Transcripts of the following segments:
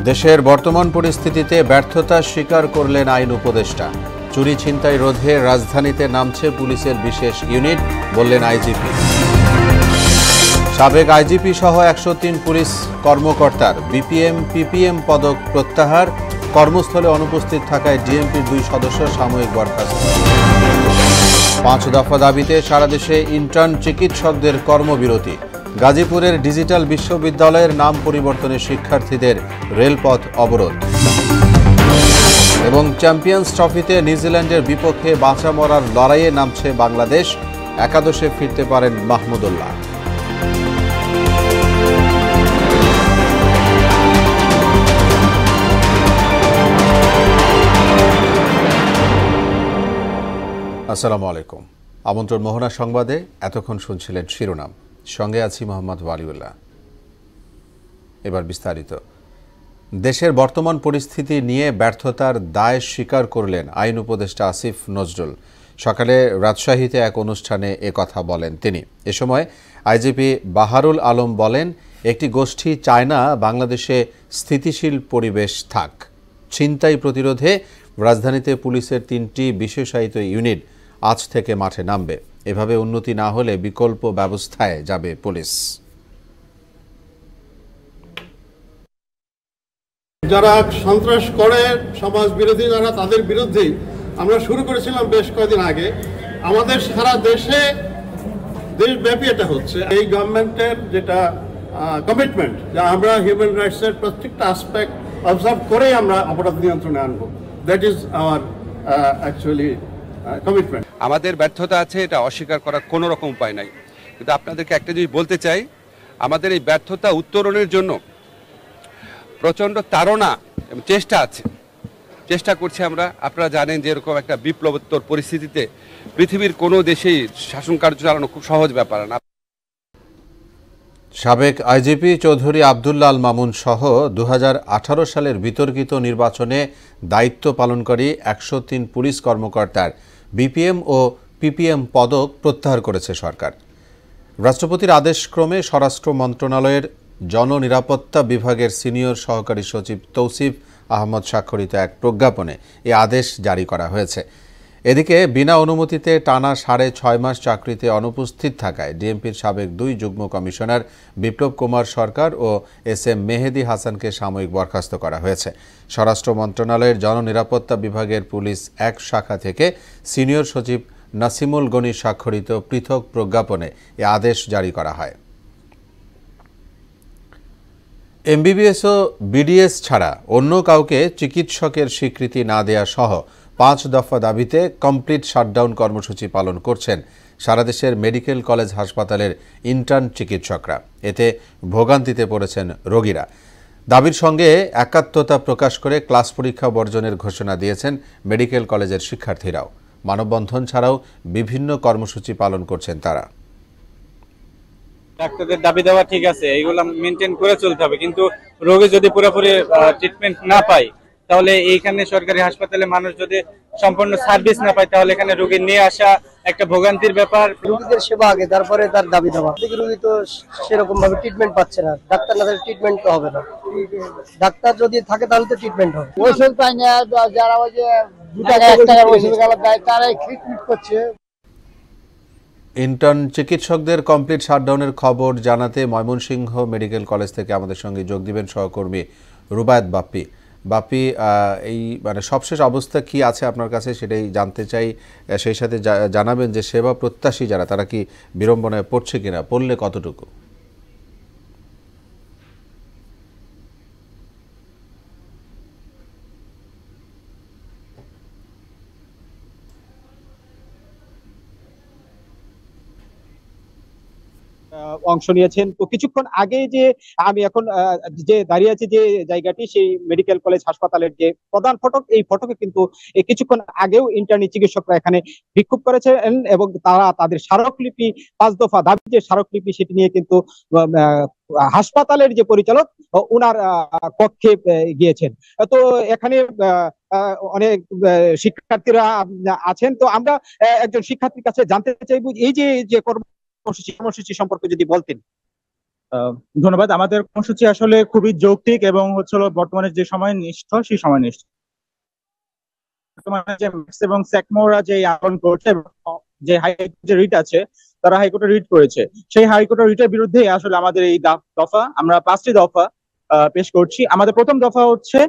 দেশের বর্তমান পরিস্থিতিতে ব্যর্থতা স্বীকার করলেন আইন উপদেষ্টা। চুরি ছিনতাই রোধে রাজধানীতে নামছে পুলিশের বিশেষ ইউনিট, বললেন আইজিপি। সাবেক আইজিপি সহ 103 পুলিশ কর্মকর্তার বিপিএম পিপিএম পদক প্রত্যাহার, কর্মস্থলে অনুপস্থিত থাকায় ডিএমপির 2 সদস্য সাময়িক বরখাস্ত। 5 দফা দাবিতে সারা দেশে ইন্টার্ন চিকিৎসকদের কর্মবিরতি। গাজীপুরের ডিজিটাল বিশ্ববিদ্যালয়ের নাম পরিবর্তনে শিক্ষার্থীদের রেলপথ অবরোধ। এবং চ্যাম্পিয়ন্স ট্রফিতে নিউজিল্যান্ডের বিপক্ষে বাঁচা মরার লড়াইয়ে নামছে বাংলাদেশ, একাদশে ফিরতে পারেন মাহমুদুল্লাহ। আসসালামু আলাইকুম। আমন্ত্রণ মোহনা সংবাদে এতক্ষণ শুনছিলেন শিরোনাম, সঙ্গে আছি মোহাম্মদ ওয়ালিউল্লাহ। এবার বিস্তারিত। দেশের বর্তমান পরিস্থিতি নিয়ে ব্যর্থতার দায় স্বীকার করলেন আইন উপদেষ্টা আসিফ নজরুল। সকালে রাজশাহীতে এক অনুষ্ঠানে কথা বলেন তিনি। এ সময় আইজিপি বাহারুল আলম বলেন, একটি গোষ্ঠী চায় না বাংলাদেশে স্থিতিশীল পরিবেশ থাক। ছিনতাই প্রতিরোধে রাজধানীতে পুলিশের 3টি বিশেষায়িত ইউনিট আজ থেকে মাঠে নামবে। এভাবে উন্নতি না হলে বিকল্প ব্যবস্থায় যাবে পুলিশ। যারা সন্ত্রাস করে, সমাজ বিরোধী যারা, তাদের বিরুদ্ধেই আমরা শুরু করেছিলাম বেশ কয়েকদিন আগে। আমাদের সারা দেশব্যাপী এটা হচ্ছে। এই গভর্নমেন্টের যেটা কমিটমেন্ট, যে আমরা হিউম্যান রাইটসের প্রত্যেকটা আসপেক্ট অবজার্ভ করেই আমরা অপরাধ নিয়ন্ত্রণে আনবো। That is our actually commitment. আমাদের ব্যর্থতা আছে, এটা অস্বীকার করার কোনো রকম উপায় নাই। কিন্তু আপনাদেরকে একটা জিনিস বলতে চাই, আমাদের এই ব্যর্থতা উত্তরণের জন্য প্রচণ্ড তাড়না এবং চেষ্টা করছি আমরা। আপনারা জানেন যে এরকম একটা বিপ্লবোত্তর পরিস্থিতিতে পৃথিবীর কোনো দেশেই শাসন কার্য চালানো খুব সহজ ব্যাপার না। সাবেক আইজিপি চৌধুরী আবদুল্লাহ আল মামুন সহ 2018 সালের বিতর্কিত নির্বাচনে দায়িত্ব পালনকারী 103 পুলিশ কর্মকর্তার বিপিএম ও পিপিএম পদক প্রত্যাহার করেছে সরকার। রাষ্ট্রপতির আদেশক্রমে স্বরাষ্ট্র মন্ত্রণালয়ের জননিরাপত্তা বিভাগের সিনিয়র সহকারী সচিব তৌসিফ আহমদ স্বাক্ষরিত এক প্রজ্ঞাপনে এই আদেশ জারি করা হয়েছে। এদিকে বিনা অনুমতিতে টানা 6.5 মাস চাকরিতে অনুপস্থিত থাকায় ডিএমপির সাবেক 2 যুগ্ম কমিশনার বিপ্লব কুমার সরকার ও SM মেহেদি হাসানকে সাময়িক বরখাস্ত করা হয়েছে। স্বরাষ্ট্র মন্ত্রণালয়ের জননিরাপত্তা বিভাগের পুলিশ 1 শাখা থেকে সিনিয়র সচিব নাসিমুল গনি স্বাক্ষরিত পৃথক প্রজ্ঞাপনে এ আদেশ জারি করা হয়। MBBS ও BDS ছাড়া অন্য কাউকে চিকিৎসকের স্বীকৃতি না দেয়া সহ 5 দফা দাবিতে কমপ্লিট শাটডাউন কর্মসূচি পালন করছেন সারা দেশের মেডিকেল কলেজ হাসপাতালের ইন্টার্ন চিকিৎসকরা। এতে ভোগান্তিতে পড়েছেন রোগীরা। দাবির সঙ্গে একাত্মতা প্রকাশ করে ক্লাস পরীক্ষা বর্জনের ঘোষণা দিয়েছেন মেডিকেল কলেজের শিক্ষার্থীরাও। মানববন্ধন ছাড়াও বিভিন্ন কর্মসূচি পালন করছেন তারা। ডাক্তারদের দাবি দেওয়া ঠিক আছে, এইগুলো মেনটেন করে চলতে হবে, কিন্তু রোগী যদি পুরোপুরি ট্রিটমেন্ট না পায়, তাহলে এইখানে সরকারি হাসপাতালে মানুষ যদি সম্পূর্ণ সার্ভিস না পায়, তাহলে এখানে রোগী নিয়ে আসা একটা ভোগান্তির ব্যাপার। রোগীদের সেবা আগে, তারপরে তার দাবি দেওয়া। রোগী তো সেরকম ভাবে ট্রিটমেন্ট পাচ্ছে না, ডাক্তার না থাকলে ট্রিটমেন্ট তো হবে না। ডাক্তার যদি থাকে তাহলে তো ট্রিটমেন্ট হবে। ওষুধ পায় না, যারা ওই যে 2 টাকা 1 টাকার ওষুধ দেয় তারাই ট্রিটমেন্ট করছে। ইন্টার্ন চিকিৎসকদের কমপ্লিট শাটডাউনের খবর জানাতে ময়মনসিংহ মেডিকেল কলেজ থেকে আমাদের সঙ্গে যোগ দিবেন সহকর্মী রুবায়েত বাপ্পি। বাপ্পি, এই সবশেষ অবস্থা কি আছে আপনার কাছে সেটাই জানতে চাই। সেই সাথে জানাবেন যে সেবা প্রত্যাশী যারা, তারা কি বিড়ম্বনায় পড়ছে কিনা, পড়লে কতটুকু? অংশ নিয়েছেন। তো কিছুক্ষণ আগে যে আমি এখন যে দাঁড়িয়ে আছি যে জায়গাটি, সেই মেডিকেল কলেজ হাসপাতালের যে প্রধান ফটক, এই ফটকে কিন্তু কিছুক্ষণ আগেও ইন্টার্নি চিকিৎসকরা এখানে বিক্ষোভ করেছেন এবং তারা তাদের স্মারকলিপি 5 দফা দাবি যে স্মারকলিপি, সেটি নিয়ে কিন্তু হাসপাতালের যে পরিচালক ওনার কক্ষে গিয়েছেন। তো এখানে অনেক শিক্ষার্থীরা আছেন। তো আমরা একজন শিক্ষার্থীর কাছে জানতে চাইব এই যে কর্মসূচি সম্পর্কে যদি বলতেন। ধন্যবাদ। আমাদের কর্মসূচি আসলে খুবই যৌক্তিক এবং হচ্ছিল বর্তমানে যে সময় নিষ্ঠ সেই সময় নিষ্ঠ। বর্তমানে যে ম্যাক্স এবং স্যাকমোরা যে আন্দোলন করছে, যে হাইকোর্টে রিট আছে, তারা হাইকোর্টে রিট করেছে, সেই হাইকোর্টের রিটের বিরুদ্ধে আসলে আমাদের এই দফা, আমরা 5টি দফা পেশ করছি। আমাদের প্রথম দফা হচ্ছে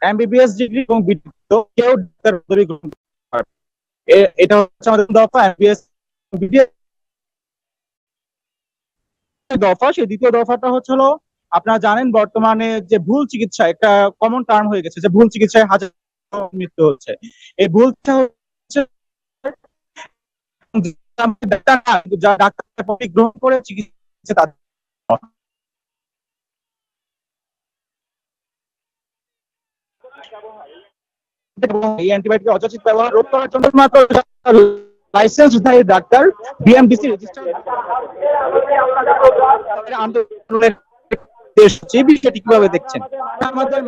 এমবিবিএস ডিগ্রি এবং কেউ এটা হচ্ছে আমাদের দফা এমবিবিএস দফা। সেই দ্বিতীয় দফাটা হচ্ছে হলো, আপনারা জানেন বর্তমানে যে ভুল চিকিৎসা একটা কমন টার্ম হয়ে গেছে, যে ভুল চিকিৎসায় হাজার মৃত্যু হচ্ছে। এই ভুলটা হচ্ছে ডাক্তার গ্রহণ করে চিকিৎসা এই অ্যান্টিবায়োটিক অযাচিত ব্যবহার রোধ করার জন্য মাত্র লাইসেন্সধারী ডাক্তার বিএমডিসি রেজিস্টার্ড আন্দোলনের বিষয়টি কিভাবে দেখছেন? আমাদের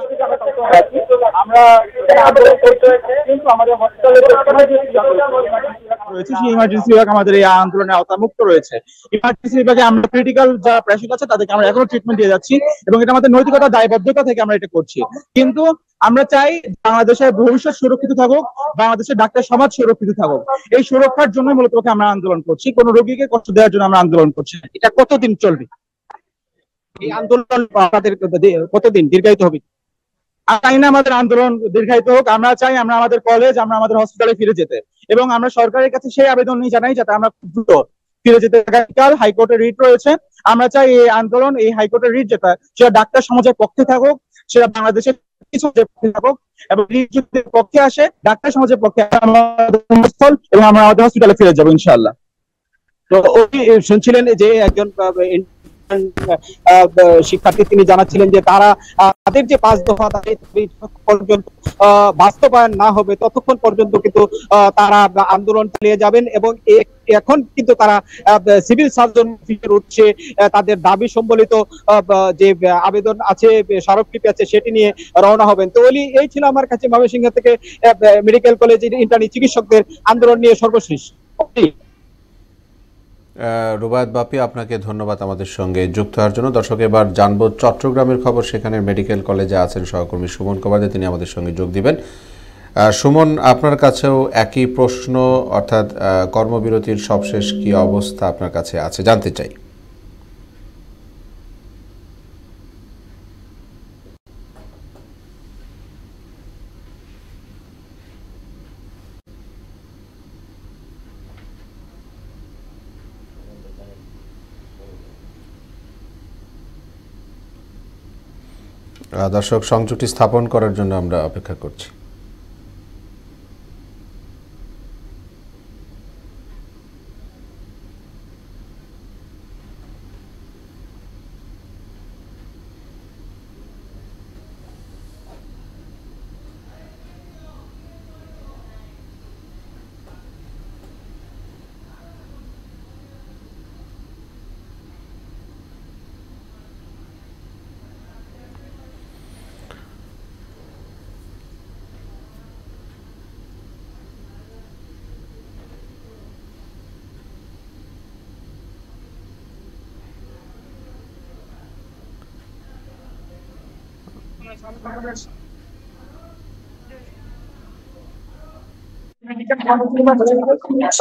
ইমার্জেন্সি বিভাগ আমাদের এই আন্দোলনের আওতামুক্ত রয়েছে। ইমার্জেন্সি বিভাগে আমরা ক্রিটিক্যাল যারা পেশেন্ট আছে তাদেরকে আমরা এখনো ট্রিটমেন্ট দিয়ে যাচ্ছি এবং এটা আমাদের নৈতিকতা দায়বদ্ধতা থেকে আমরা এটা করছি। কিন্তু আমরা চাই বাংলাদেশের ভবিষ্যৎ সুরক্ষিত থাকুক, বাংলাদেশের ডাক্তার সমাজ সুরক্ষিত থাকুক। এই সুরক্ষার জন্য মূলত আমরা আন্দোলন করছি, কোন রোগীকে কষ্ট দেওয়ার জন্য আমরা আন্দোলন করছি। এটা কতদিন চলবে? এই আন্দোলন আমাদের কতদিন দীর্ঘায়িত হবে? চাই না আমাদের আন্দোলন দীর্ঘায়িত হোক। আমরা চাই আমরা আমাদের কলেজ, আমরা আমাদের হসপিটালে ফিরে যেতে, এবং আমরা সরকারের কাছে সেই আবেদন নিয়ে জানাই যাতে আমরা দ্রুত ফিরে যেতে। আগামীকাল হাইকোর্টের রিট রয়েছে, আমরা চাই এই আন্দোলন, এই হাইকোর্টের রিট যেটা, সেটা ডাক্তার সমাজের পক্ষে থাকুক, সেটা বাংলাদেশের কিছু থাকুক, এবং রিট যদি পক্ষে আসে, ডাক্তার সমাজের পক্ষে এবং আমরা আমাদের হসপিটালে ফিরে যাবো ইনশাআল্লাহ। তো শুনছিলেন যে একজন শিক্ষার্থী, তিনি জানাচ্ছিলেন যে তারা তাদের যে 5 দফা পর্যন্ত বাস্তবায়ন না হবে ততক্ষণ পর্যন্ত কিন্তু তারা আন্দোলন চালিয়ে যাবেন, এবং এখন কিন্তু তারা সিভিল সার্জন উঠছে তাদের দাবি সম্বলিত যে আবেদন আছে, স্মারকলিপি আছে, সেটি নিয়ে রওনা হবেন। তো এই ছিল আমার কাছে ময়মনসিংহ থেকে মেডিকেল কলেজের ইন্টার্নি চিকিৎসকদের আন্দোলন নিয়ে সর্বশেষ। রুবায়েত বাপি, আপনাকে ধন্যবাদ আমাদের সঙ্গে যুক্ত হওয়ার জন্য। দর্শক, এবার জানবো চট্টগ্রামের খবর। সেখানে মেডিকেল কলেজে আছেন সহকর্মী সুমন কবাদে, তিনি আমাদের সঙ্গে যোগ দিবেন। সুমন, আপনার কাছেও একই প্রশ্ন, অর্থাৎ কর্মবিরতির সবশেষ কি অবস্থা আপনার কাছে আছে জানতে চাই। দর্শক, সংযোগটি স্থাপন করার জন্য আমরা অপেক্ষা করছি।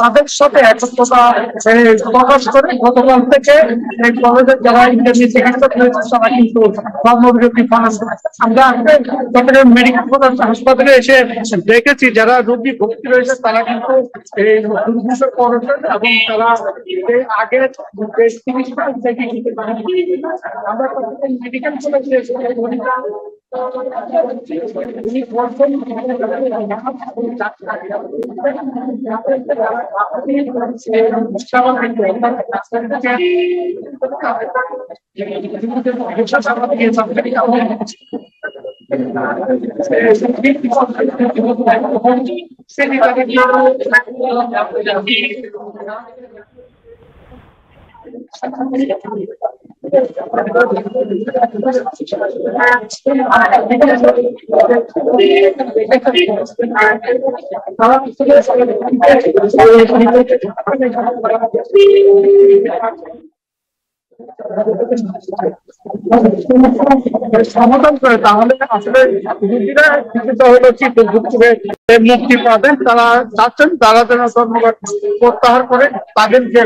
তাদের সাথে একত্রতা প্রকাশ করে গতকাল থেকে এই কলেজের যারা ইন্টারভিউ চিকিৎসক রয়েছে তারা কিন্তু কর্মবিরতি পালন করছে। আমরা চট্টগ্রাম মেডিকেল কলেজ হাসপাতালে এসে দেখেছি যারা রোগী ভর্তি রয়েছে তারা কিন্তু এই দুর্বিষহ করেছেন, এবং তারা আগের চিকিৎসা থেকে আমরা মেডিকেল কলেজে সমাধান করে, তাহলে আসলে রোগীরা কিছুটা হলো মুক্তি পাবেন। তারা চাচ্ছেন তারা যেন ধর্মঘট প্রত্যাহার করে তাদের যে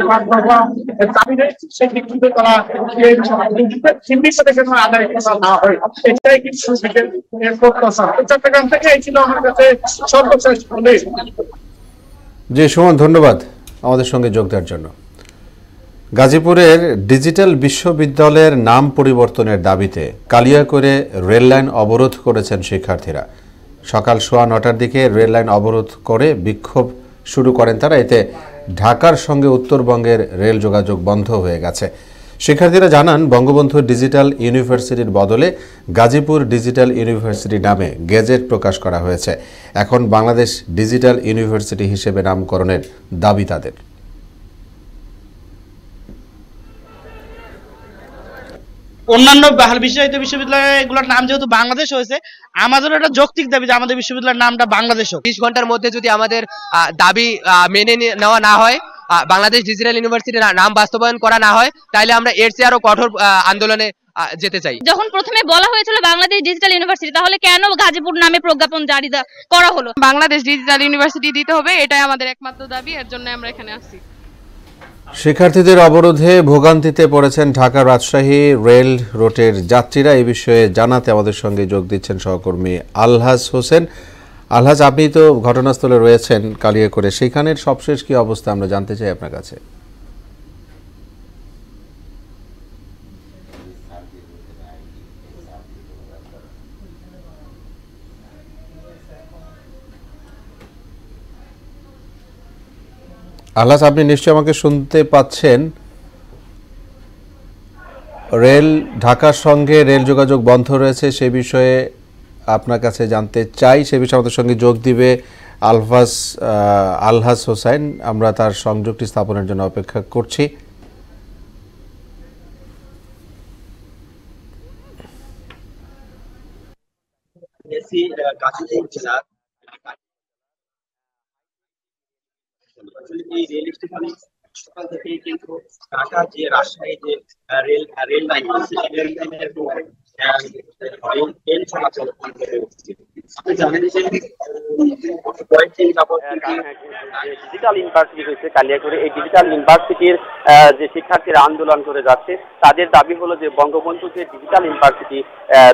দাবি রয়েছে সেটি কিন্তু তারা চিহ্নিত যেন আদায় করা না হয়, এটাই কিন্তু প্রত্যাশা। চট্টগ্রাম থেকে এই ছিল আমার কাছে সর্বশেষ। জি সুমন, ধন্যবাদ আমাদের সঙ্গে যোগ দেওয়ার জন্য। গাজীপুরের ডিজিটাল বিশ্ববিদ্যালয়ের নাম পরিবর্তনের দাবিতে কালিয়াকৈরে রেললাইন অবরোধ করেছেন শিক্ষার্থীরা। সকাল 9:15টার দিকে রেললাইন অবরোধ করে বিক্ষোভ শুরু করেন তারা। এতে ঢাকার সঙ্গে উত্তরবঙ্গের রেল যোগাযোগ বন্ধ হয়ে গেছে। শিক্ষার্থীরা জানান, বঙ্গবন্ধু ডিজিটাল ইউনিভার্সিটির বদলে গাজীপুর ডিজিটাল ইউনিভার্সিটি নামে গেজেট প্রকাশ করা হয়েছে। এখন বাংলাদেশ ডিজিটাল ইউনিভার্সিটি হিসেবে নামকরণের দাবি তাদের। অন্যান্য বিশেষায়িত বিশ্ববিদ্যালয়গুলোর নাম যেহেতু বাংলাদেশ হয়েছে, আমাদের একটা যৌক্তিক দাবি যে আমাদের বিশ্ববিদ্যালয়ের নামটা বাংলাদেশ হোক। 20 ঘন্টার মধ্যে যদি আমাদের দাবি মেনে নেওয়া না হয়, বাংলাদেশ ডিজিটাল ইউনিভার্সিটির নাম বাস্তবায়ন করা না হয়, তাহলে আমরা এর চেয়ে আরো কঠোর আন্দোলনে যেতে চাই। যখন প্রথমে বলা হয়েছিল বাংলাদেশ ডিজিটাল ইউনিভার্সিটি, তাহলে কেন গাজীপুর নামে প্রজ্ঞাপন জারি করা হলো? বাংলাদেশ ডিজিটাল ইউনিভার্সিটি দিতে হবে, এটাই আমাদের একমাত্র দাবি, এর জন্য আমরা এখানে আসছি। শিক্ষার্থীদের অবরোধে ভোগান্তিতে পড়েছেন ঢাকা রাজশাহী রেল রুটের যাত্রীরা। এই বিষয়ে জানাতে আমাদের সঙ্গে যোগ দিচ্ছেন সহকর্মী আলহাজ হোসেন। আলহাজ, আপনি তো ঘটনাস্থলে রয়েছেন কালিয়াকৈরে, সেখানের সবশেষ কি অবস্থা আমরা জানতে চাই আপনার কাছে। আলহাজ, আপনি নিশ্চয়ই আমাকে শুনতে পাচ্ছেন। ঢাকার সঙ্গে রেল যোগাযোগ বন্ধ রয়েছে, সে বিষয়ে আপনার কাছে জানতে চাই। সে বিষয়ে আমাদের সঙ্গে যোগ দিবে আলহাজ হোসেন। আমরা তার সংযোগটি স্থাপনের জন্য অপেক্ষা করছি। এই রেল স্টেশনে সকাল থেকে কিন্তু ঢাকা যে রাজশাহী যে রেল লাইন আছে, রেল লাইনের ট্রেন চলাচল বন্ধ হয়ে গেছে। আপনি জানেন যে ডিজিটাল ইউনিভার্সিটি হয়েছে কালিয়াকৈরে, এই ডিজিটাল ইউনিভার্সিটির যে শিক্ষার্থীরা আন্দোলন করে যাচ্ছে, তাদের দাবি হলো যে বঙ্গবন্ধু যে ডিজিটাল ইউনিভার্সিটি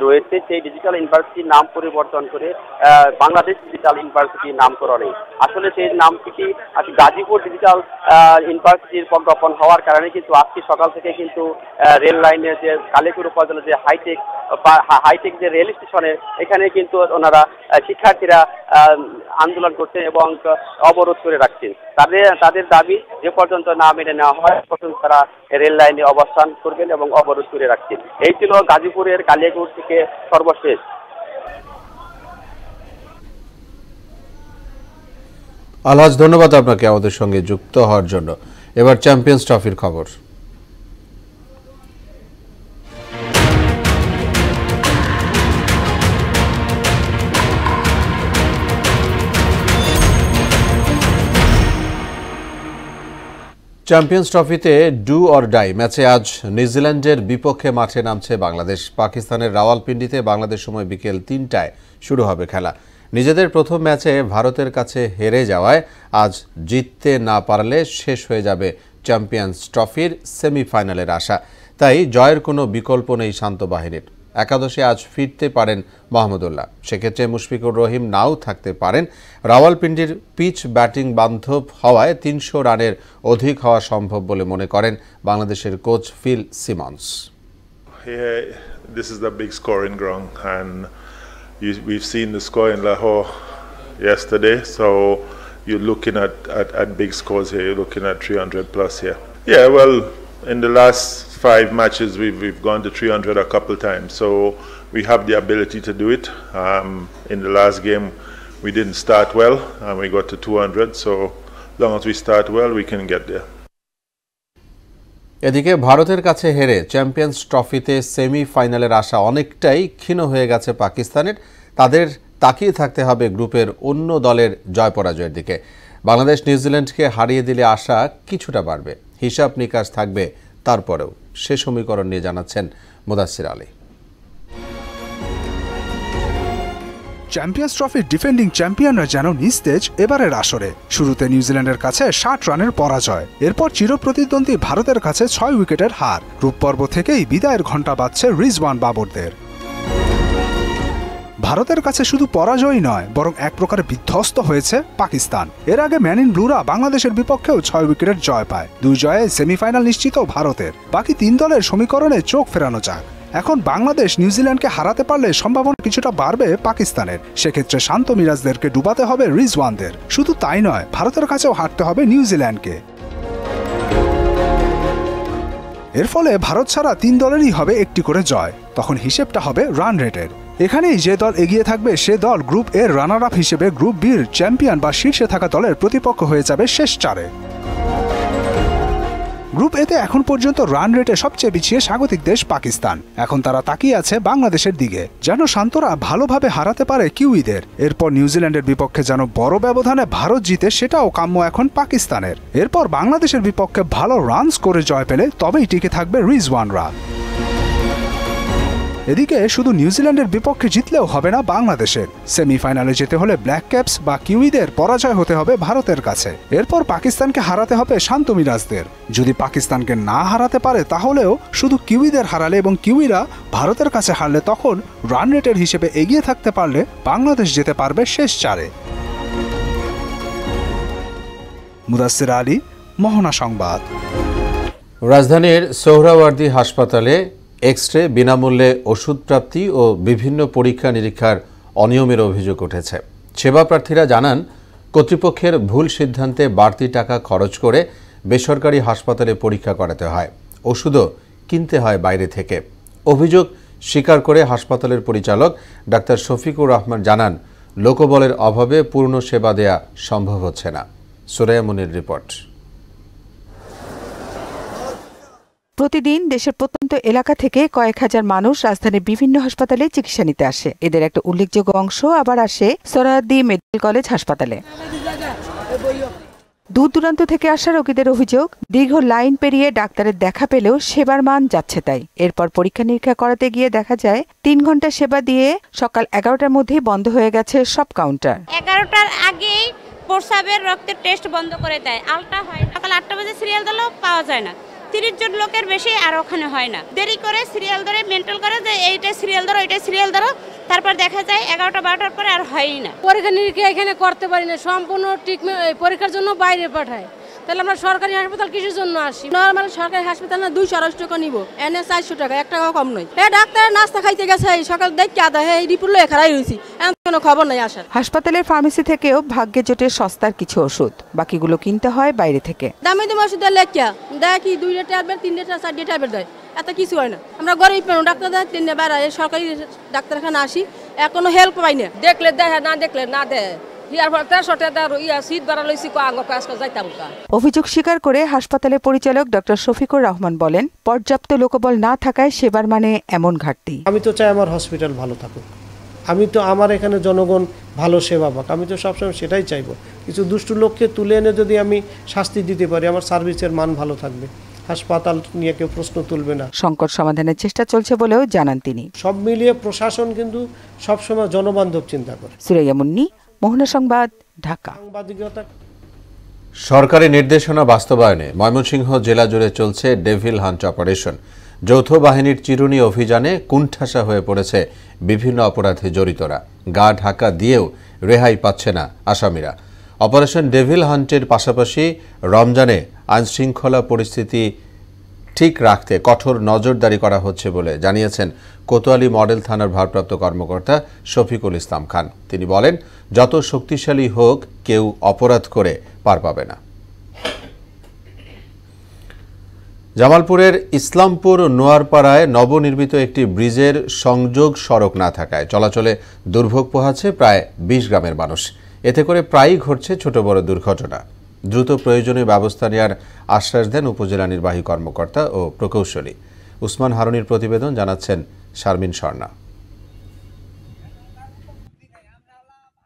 রয়েছে, সেই ডিজিটাল ইউনিভার্সিটির নাম পরিবর্তন করে বাংলাদেশ ডিজিটাল ইউনিভার্সিটির নামকরণে। আসলে সেই নামটি গাজীপুর ডিজিটাল ইউনিভার্সিটির প্রজ্ঞাপন হওয়ার কারণে কিন্তু আজকে সকাল থেকে কিন্তু রেল লাইনের যে কালিয়াকৈর উপজেলা যে হাইটেক যে রেল স্টেশনে, এখানে কিন্তু ওনারা শিক্ষার্থীরা আন্দোলন করছেন এবং অবরোধ করে রাখছেন। তাদের দাবি যে পর্যন্ত না মেনে নেওয়া হয় পর্যন্ত তারা রেল লাইনে অবস্থান করবেন এবং অবরোধ করে রাখছেন। এই ছিল গাজীপুরের কালিয়াকৈর থেকে সর্বশেষ। আলহাজ, ধন্যবাদ আপনাকে আমাদের সঙ্গে যুক্ত হওয়ার জন্য। এবার চ্যাম্পিয়ন্স ট্রফির খবর। চ্যাম্পিয়ন্স ট্রফিতে ডু অর ডাই ম্যাচে আজ নিউজিল্যান্ডের বিপক্ষে মাঠে নামছে বাংলাদেশ। পাকিস্তানের রাওয়ালপিন্ডিতে বাংলাদেশ সময় বিকেল 3টায় শুরু হবে খেলা। নিজেদের প্রথম ম্যাচে ভারতের কাছে হেরে যাওয়ায় আজ জিততে না পারলে শেষ হয়ে যাবে চ্যাম্পিয়ন্স ট্রফির সেমিফাইনালের আশা। তাই জয়ের কোনো বিকল্প নেই শান্ত বাহিনীর। একাদশে আজ ফিরতে পারেন মাহমুদুল্লাহ, সেক্ষেত্রে মুশফিকুর রহিম নাও থাকতে পারেন। রাওয়ালপিন্ডির পিচ ব্যাটিং বান্ধব হওয়ায় 300 রানের অধিক হওয়া সম্ভব বলে মনে করেন বাংলাদেশের coach Phil Simmons. This is the big scoring ground, and we've seen the score in Lahore yesterday, so you're looking at big scores here. You're looking at 300 plus here. Yeah, well, in the last 5 matches we've gone to 300 a couple times, so we have the ability to do it. In the last game we didn't start well and we got to 200, so as long as we start well we can get there. এদিকে ভারতের কাছে হেরে champions ট্রফিতে সেমিফাইনালের আশা অনেকটাই ক্ষীণ হয়ে গেছে পাকিস্তানের। তাদের তাকিয়ে থাকতে হবে গ্রুপের অন্য দলের জয় পরাজয়ের দিকে। বাংলাদেশ নিউজিল্যান্ডকে হারিয়ে দিলে আশা কিছুটা বাড়বে, হিসাব নিকাশ থাকবে তারপরেও। সে সমীকরণ নিয়ে জানাচ্ছেন মুদাসসির আলী। চ্যাম্পিয়ন্স ট্রফির ডিফেন্ডিং চ্যাম্পিয়নরা যেন নিস্তেজ এবারের আসরে। শুরুতে নিউজিল্যান্ডের কাছে 60 রানের পরাজয়, এরপর চিরপ্রতিদ্বন্দ্বী ভারতের কাছে 6 উইকেটের হার। গ্রুপ পর্ব থেকেই বিদায়ের ঘণ্টা বাজছে রিজওয়ান বাবরদের। ভারতের কাছে শুধু পরাজয়ই নয়, বরং এক প্রকার বিধ্বস্ত হয়েছে পাকিস্তান। এর আগে ম্যান ইন ব্লুরা বাংলাদেশের বিপক্ষেও 6 উইকেটের জয় পায়। 2 জয়ে সেমিফাইনাল নিশ্চিত ভারতের। বাকি 3 দলের সমীকরণে চোখ ফেরানো যাক। এখন বাংলাদেশ নিউজিল্যান্ডকে হারাতে পারলে সম্ভাবনা কিছুটা বাড়বে পাকিস্তানের। সেক্ষেত্রে শান্ত মিরাজদেরকে ডুবাতে হবে রিজওয়ানদের। শুধু তাই নয়, ভারতের কাছেও হারতে হবে নিউজিল্যান্ডকে। এর ফলে ভারত ছাড়া 3 দলেরই হবে একটি করে জয়। তখন হিসেবটা হবে রান রেটের। এখানেই যে দল এগিয়ে থাকবে সে দল গ্রুপ এর রানার আপ হিসেবে গ্রুপ বির চ্যাম্পিয়ন বা শীর্ষে থাকা দলের প্রতিপক্ষ হয়ে যাবে শেষ 4-এ। গ্রুপ এতে এখন পর্যন্ত রান রেটে সবচেয়ে পিছিয়ে স্বাগতিক দেশ পাকিস্তান। এখন তারা তাকিয়ে আছে বাংলাদেশের দিকে, যেন শান্তরা ভালোভাবে হারাতে পারে কিউইদের। এরপর নিউজিল্যান্ডের বিপক্ষে যেন বড় ব্যবধানে ভারত জিতে, সেটাও কাম্য এখন পাকিস্তানের। এরপর বাংলাদেশের বিপক্ষে ভালো রানস করে জয় পেলে তবেই টিকে থাকবে রিজওয়ানরা। এদিকে শুধু নিউজিল্যান্ডের বিপক্ষে জিতলেও হবে না বাংলাদেশের। সেমিফাইনালে যেতে হলে ব্ল্যাক ক্যাপস বা কিউইদের পরাজয় হতে হবে ভারতের কাছে। এরপর পাকিস্তানকে হারাতে হবে শান্ত মিরাজদের। যদি পাকিস্তানকে না হারাতে পারে তাহলেও শুধু কিউইদের হারালে এবং কিউইরা ভারতের কাছে হারলে তখন রান রেটের হিসেবে এগিয়ে থাকতে পারলে বাংলাদেশ যেতে পারবে শেষ 4-এ। মুদাসসির আলী, মোহনা সংবাদ। রাজধানীর সোহরাওয়ার্দী হাসপাতালে এক্স-রে, বিনামূল্যে ওষুধ প্রাপ্তি ও বিভিন্ন পরীক্ষা নিরীক্ষার অনিয়মের অভিযোগ উঠেছে। সেবা প্রার্থীরা জানান, কর্তৃপক্ষের ভুল সিদ্ধান্তে বাড়তি টাকা খরচ করে বেসরকারি হাসপাতালে পরীক্ষা করাতে হয়। ওষুধও কিনতে হয় বাইরে থেকে। অভিযোগ স্বীকার করে হাসপাতালের পরিচালক ডাক্তার শফিকুর রহমান জানান, লোকবলের অভাবে পূর্ণ সেবা দেয়া সম্ভব হচ্ছে না। সুরাইয়া মুনির রিপোর্ট। প্রতিদিন দেশের প্রত্যন্ত এলাকা থেকে কয়েক হাজার মানুষ রাজধানীর বিভিন্ন হাসপাতালে চিকিৎসা নিতে আসে। এদের একটা উল্লেখযোগ্য অংশ আবার আসে সোহরাওয়ার্দী মেডিকেল কলেজ হাসপাতালে। দূর দূরান্ত থেকে আসা রোগীদের অভিযোগ, দীর্ঘ লাইন পেরিয়ে ডাক্তারের দেখা পেলেও সেবার মান যাচ্ছে তাই। এরপর পরীক্ষা নিরীক্ষা করাতে গিয়ে দেখা যায় 3 ঘন্টা সেবা দিয়ে সকাল 11টার মধ্যেই বন্ধ হয়ে গেছে সব কাউন্টার। 11টার আগেই প্রস্রাবের রক্তের টেস্ট বন্ধ করে দেয়, আলটা হয়। সকাল 8টা বাজে সিরিয়াল দিলেও পাওয়া যায় না। 30 জন লোকের বেশি আর ওখানে হয় না। দেরি করে সিরিয়াল ধরে মেন্টাল করে যে এইটা সিরিয়াল ধরো, এইটা সিরিয়াল ধরো। তারপর দেখা যায় 11টা 12টার পরে আর হয়ই না। পরীক্ষা নিরীক্ষা এখানে করতে পারি না, সম্পূর্ণ ট্রিটমেন্ট পরীক্ষার জন্য বাইরে পাঠায়। তাহলে আমরা সরকারি হাসপাতাল কিসের জন্য আসি? নরমাল সরকারি হাসপাতাল না 228 টাকা নিব, এনে 400 টাকা, 1 টাকাও কম নয়। ডাক্তার নাস্তা খাইতে গেছে, সকাল দেখে আদা এই রিপোর্ট লয়ে খারাই রয়েছি, এমন কোনো খবর নাই আসার। হাসপাতালের ফার্মেসি থেকেও ভাগ্যে জোটে সস্তার কিছু ওষুধ, বাকিগুলো কিনতে হয় বাইরে থেকে। দামি দামি ওষুধ লেখা দেয় কি 2 ট্যাবলেট 3 4 ট্যাবলেট দেয়, এত কিছু হয় না। আমরা গরিব মানুষ, ডাক্তার দেয় 3 বাইরে সরকারি ডাক্তারখানা আসি, এখনো হেল্প পাই না। দেখলে দেখে, না দেখলে না দেয়। অভিযোগ স্বীকার করে হাসপাতালের পরিচালক ডক্টর শফিকুর রহমান বলেন, পর্যাপ্ত লোকবল না থাকায় সেবার মানে এমন ঘাটতি। আমি তো চাই আমার হসপিটাল ভালো থাকুক, আমি তো আমার এখানে জনগণ ভালো সেবা পাক, আমি তো সবসময় সেটাই চাইবো। কিছু দুষ্টু লোককে তুলে এনে যদি আমি শাস্তি দিতে পারি, আমার সার্ভিসের মান ভালো থাকবে, হাসপাতাল নিয়ে কেউ প্রশ্ন তুলবে না। সংকট সমাধানের চেষ্টা চলছে বলেও জানান তিনি। সব মিলিয়ে প্রশাসন কিন্তু সবসময় জনবান্ধব চিন্তা করে। সুরাইয়া মুন্নি, মোহনা সংবাদ, ঢাকা। সরকারি নির্দেশনা বাস্তবায়নে ময়মনসিংহ জেলা জুড়ে চলছে ডেভিল হান্ট অপারেশন। যৌথ বাহিনীর চিরুনি অভিযানে কুণ্ঠাসা হয়ে পড়েছে বিভিন্ন অপরাধে জড়িতরা। গা ঢাকা দিয়েও রেহাই পাচ্ছে না আসামিরা। অপারেশন ডেভিল হান্টের পাশাপাশি রমজানে আইনশৃঙ্খলা পরিস্থিতি ঠিক রাখতে কঠোর নজরদারি করা হচ্ছে বলে জানিয়েছেন কোতোয়ালি মডেল থানার ভারপ্রাপ্ত কর্মকর্তা শফিকুল ইসলাম খান। তিনি বলেন, যত শক্তিশালী হোক কেউ অপরাধ করে পার পাবে না। জামালপুরের ইসলামপুর নোয়ারপাড়ায় নবনির্মিত একটি ব্রিজের সংযোগ সড়ক না থাকায় চলাচলে দুর্ভোগ পোহাচ্ছে প্রায় 20 গ্রামের মানুষ। এতে করে প্রায়ই ঘটছে ছোট বড় দুর্ঘটনা। দ্রুত প্রয়োজনীয় ব্যবস্থা নেওয়ার আশ্বাস দেন উপজেলা নির্বাহী কর্মকর্তা ও প্রকৌশলী। উসমান হারুনির প্রতিবেদন, জানাচ্ছেন শারমিন স্বর্ণা।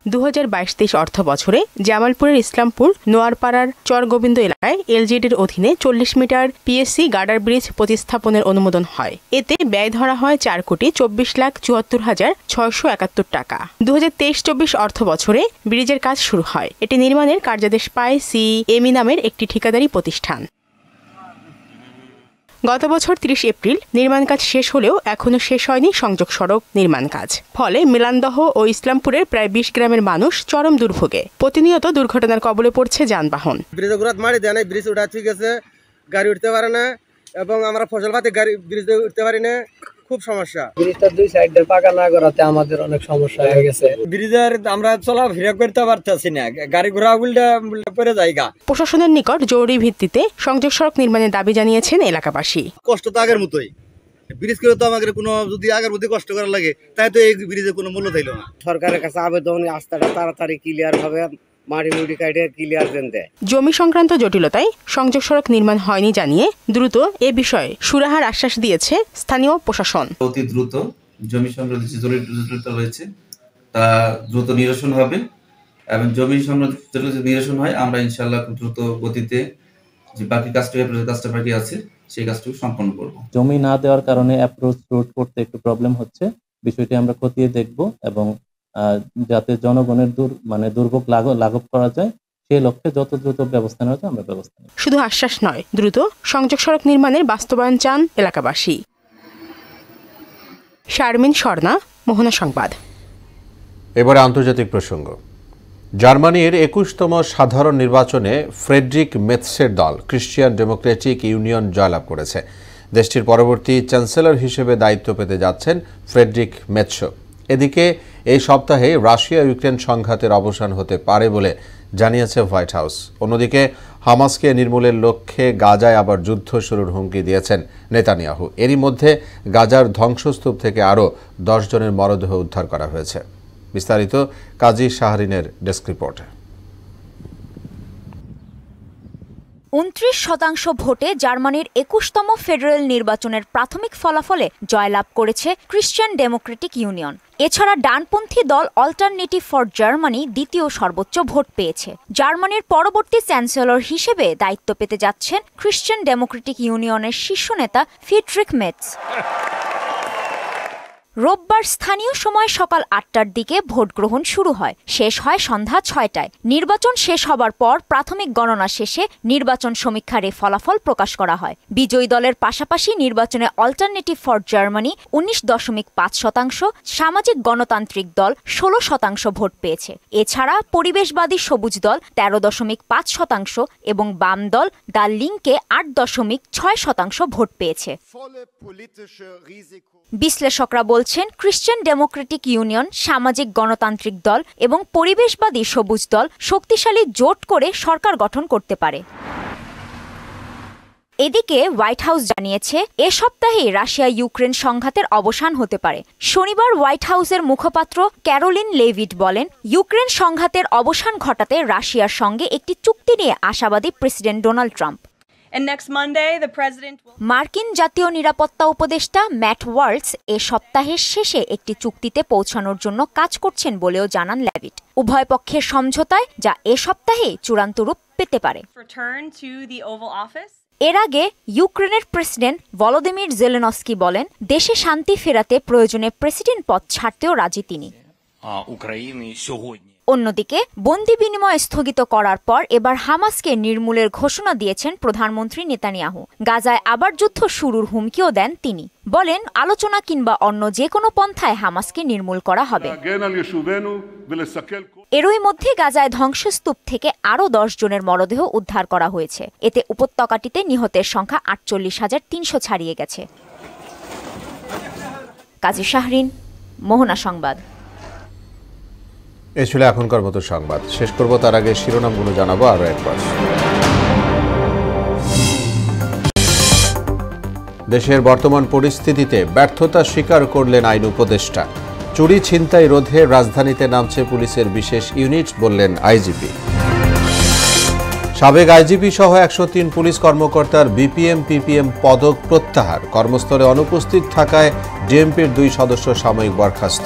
2022-23 অর্থ বছরে জামালপুরের ইসলামপুর নোয়ারপাড়ার চরগোবিন্দ এলাকায় এলজিডির অধীনে 40 মিটার পিএসসি গার্ডার ব্রিজ প্রতিস্থাপনের অনুমোদন হয়। এতে ব্যয় ধরা হয় 4,24,74,671 টাকা। 2023-24 অর্থ বছরে ব্রিজের কাজ শুরু হয়। এটি নির্মাণের কার্যাদেশ পায় সিএমই নামের একটি ঠিকাদারি প্রতিষ্ঠান। গত বছর 30 এপ্রিল নির্মাণ কাজ শেষ হলেও এখনও শেষ হয়নি সংযোগ সড়ক নির্মাণ কাজ। ফলে মিলানদহ ও ইসলামপুরের প্রায় 20 গ্রামের মানুষ চরম দুর্ভোগে। প্রতিনিয়ত দুর্ঘটনার কবলে পড়ছে যানবাহন। ব্রিজে ঘুরাত মারি দেয় না, ব্রিজ উঠা ঠিক আছে, গাড়ি উঠতে পারে না এবং আমরা ফসল পাতি গাড়ি ব্রিজে উঠতে পারি না, খুব সমস্যা। ব্রিজটা দুই সাইডে পাকা না করাতে আমাদের অনেক সমস্যা হয়ে গেছে। ব্রিজের আমরা চলাফেরা করতে পারতেছি না, গাড়ি ঘোড়া উল্টা পড়ে জায়গা। প্রশাসনের নিকট জরুরি ভিত্তিতে সংযোগ সড়ক নির্মাণের দাবি জানিয়েছেন এলাকাবাসী। কষ্ট তো আগের মতোই, ব্রিজ করে তো আমাদের কোনো যদি আগের মধ্যে কষ্ট করা লাগে তাই তো এই ব্রিজে কোনো মূল্য থাইল না। সরকারের কাছে আবেদন রাস্তাটা তাড়াতাড়ি ক্লিয়ার হবে, মাটি মুটি কাটে ক্লিয়ার দেন দেয়। জমি সংক্রান্ত জটিলতায় সংযোগ সড়ক নির্মাণ হয়নি জানিয়ে দ্রুত এ বিষয়ে সুরাহার আশ্বাস দিয়েছে স্থানীয় প্রশাসন। অতি দ্রুত জমি সংক্রান্ত যে জটিলতা রয়েছে তা দ্রুত নিরসন হবে এবং জমি সংক্রান্ত জটিলতা নিরসন হয় আমরা ইনশাআল্লাহ দ্রুত গতিতে যে বাকি কাজটা বাকি আছে সেই কাজটুকু সম্পন্ন করব। জমি না দেওয়ার কারণে অ্যাপ্রোচ রোড করতে একটু প্রবলেম হচ্ছে, বিষয়টি আমরা খতিয়ে দেখব এবং যাতে জনগণের দুর্ভোগ লাঘব করা যায় সেই লক্ষ্যে যত দ্রুত ব্যবস্থা নেওয়া যায় আমরা ব্যবস্থা নেব। শুধু আশ্বাস নয়, দ্রুত সংযোগ সড়ক নির্মাণের বাস্তবায়ন চান এলাকাবাসী। শারমিন স্বর্ণা, মোহনা সংবাদ। এবারে আন্তর্জাতিক প্রসঙ্গ। জার্মানির 21তম সাধারণ নির্বাচনে ফ্রেডরিক মেৎসের দল ক্রিশ্চিয়ান ডেমোক্রেটিক ইউনিয়ন জয়লাভ করেছে। দেশটির পরবর্তী চ্যান্সেলর হিসেবে দায়িত্ব পেতে যাচ্ছেন ফ্রেডরিক মেৎস। এদিকে এই সপ্তাহে রাশিয়া ইউক্রেন সংঘাতের অবসান হতে পারে বলে জানিয়েছে হোয়াইট হাউস। অন্যদিকে হামাসকে নির্মূলের লক্ষ্যে গাজায় আবার যুদ্ধ শুরুর হুমকি দিয়েছেন নেতানিয়াহু। এরই মধ্যে গাজার ধ্বংসস্তূপ থেকে আরও 10 জনের মরদেহ উদ্ধার করা হয়েছে। বিস্তারিত কাজী শাহরিনের ডেস্ক রিপোর্টে। 29% ভোটে জার্মানির 21তম ফেডারেল নির্বাচনের প্রাথমিক ফলাফলে জয়লাভ করেছে ক্রিশ্চিয়ান ডেমোক্রেটিক ইউনিয়ন। এছাড়া ডানপন্থী দল অল্টারনেটিভ ফর জার্মানি দ্বিতীয় সর্বোচ্চ ভোট পেয়েছে। জার্মানির পরবর্তী চ্যান্সেলর হিসেবে দায়িত্ব পেতে যাচ্ছেন ক্রিশ্চিয়ান ডেমোক্রেটিক ইউনিয়নের শীর্ষ নেতা ফ্রিডরিখ মেটস। রোববার স্থানীয় সময় সকাল 8টার দিকে ভোট গ্রহণ শুরু হয়, শেষ হয় সন্ধ্যা 6টায়। নির্বাচন শেষ হবার পর প্রাথমিক গণনা শেষে নির্বাচন সমীক্ষার এই ফলাফল প্রকাশ করা হয়। বিজয়ী দলের পাশাপাশি নির্বাচনে অল্টারনেটিভ ফর জার্মানি 19.5%, সামাজিক গণতান্ত্রিক দল 16% ভোট পেয়েছে। এছাড়া পরিবেশবাদী সবুজ দল 13.5% এবং বাম দল দ্য লিঙ্কে 8.6% ভোট পেয়েছে। বিশ্লেষকরা বলছেন ক্রিশ্চিয়ান ডেমোক্রেটিক ইউনিয়ন, সামাজিক গণতান্ত্রিক দল এবং পরিবেশবাদী সবুজ দল শক্তিশালী জোট করে সরকার গঠন করতে পারে। এদিকে হোয়াইট হাউস জানিয়েছে এ সপ্তাহে রাশিয়া ইউক্রেন সংঘাতের অবসান হতে পারে। শনিবার হোয়াইট হাউসের মুখপাত্র ক্যারোলিন লেভিট বলেন, ইউক্রেন সংঘাতের অবসান ঘটাতে রাশিয়ার সঙ্গে একটি চুক্তি নিয়ে আশাবাদী প্রেসিডেন্ট ডোনাল্ড ট্রাম্প। মার্কিন জাতীয় নিরাপত্তা উপদেষ্টা ম্যাট ওয়ালটস এ সপ্তাহের শেষে একটি চুক্তিতে পৌঁছানোর জন্য কাজ করছেন বলেও জানান লেভিট। উভয় পক্ষের সমঝোতায় যা এ সপ্তাহে চূড়ান্ত রূপ পেতে পারে। এর আগে ইউক্রেনের প্রেসিডেন্ট ভলোদিমির জেলেনস্কি বলেন, দেশে শান্তি ফেরাতে প্রয়োজনে প্রেসিডেন্ট পদ ছাড়তেও রাজি তিনি। অন্যদিকে বন্দি বিনিময় স্থগিত করার পর এবার হামাসকে নির্মূলের ঘোষণা দিয়েছেন প্রধানমন্ত্রী নেতানিয়াহু। গাজায় আবার যুদ্ধ শুরুর হুমকিও দেন তিনি। বলেন, আলোচনা কিংবা অন্য যে কোনো পন্থায় হামাসকে নির্মূল করা হবে। এরই মধ্যে গাজায় ধ্বংসস্তূপ থেকে আরও 10 জনের মরদেহ উদ্ধার করা হয়েছে। এতে উপত্যকাটিতে নিহতের সংখ্যা 48,300 ছাড়িয়ে গেছে। কাজী শাহরিন, মোহনা সংবাদ। এ ছিল এখনকার মতো সংবাদ। শেষ করব তার আগে শিরোনামগুলো জানাবো আরও একবার। দেশের বর্তমান পরিস্থিতিতে ব্যর্থতা স্বীকার করলেন আইন উপদেষ্টা। চুরি ছিনতাই রোধে রাজধানীতে নামছে পুলিশের বিশেষ ইউনিট, বললেন আইজিপি। সাবেক আইজিপি সহ 103 পুলিশ কর্মকর্তার বিপিএম পিপিএম পদক প্রত্যাহার। কর্মস্থলে অনুপস্থিত থাকায় ডিএমপির 2 সদস্য সাময়িক বরখাস্ত।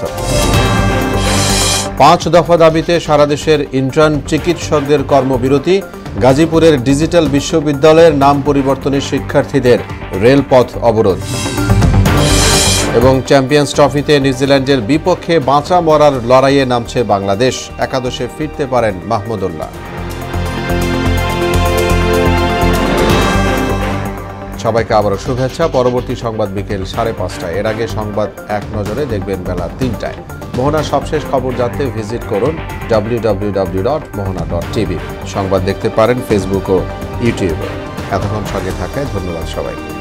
5 দফা দাবিতে সারা দেশের ইন্টার্ন চিকিৎসকদের কর্মবিরতি, গাজীপুরের ডিজিটাল বিশ্ববিদ্যালয়ের নাম পরিবর্তনের শিক্ষার্থীদের রেলপথ অবরোধ এবং চ্যাম্পিয়ন্স ট্রফিতে নিউজিল্যান্ডের বিপক্ষে বাঁচা মরার লড়াইয়ে নামছে বাংলাদেশ। একাদশে ফিরতে পারেন মাহমুদুল্লাহ। সবাইকে আবারও শুভেচ্ছা। পরবর্তী সংবাদ বিকেল 5:30। এর আগে সংবাদ এক নজরে দেখবেন বেলা 3টায়। মোহনার সবশেষ খবর জানতে ভিজিট করুন www.mohana.tv। সংবাদ দেখতে পারেন ফেসবুক ও ইউটিউবে। এতক্ষণ সঙ্গে থাকায় ধন্যবাদ সবাইকে।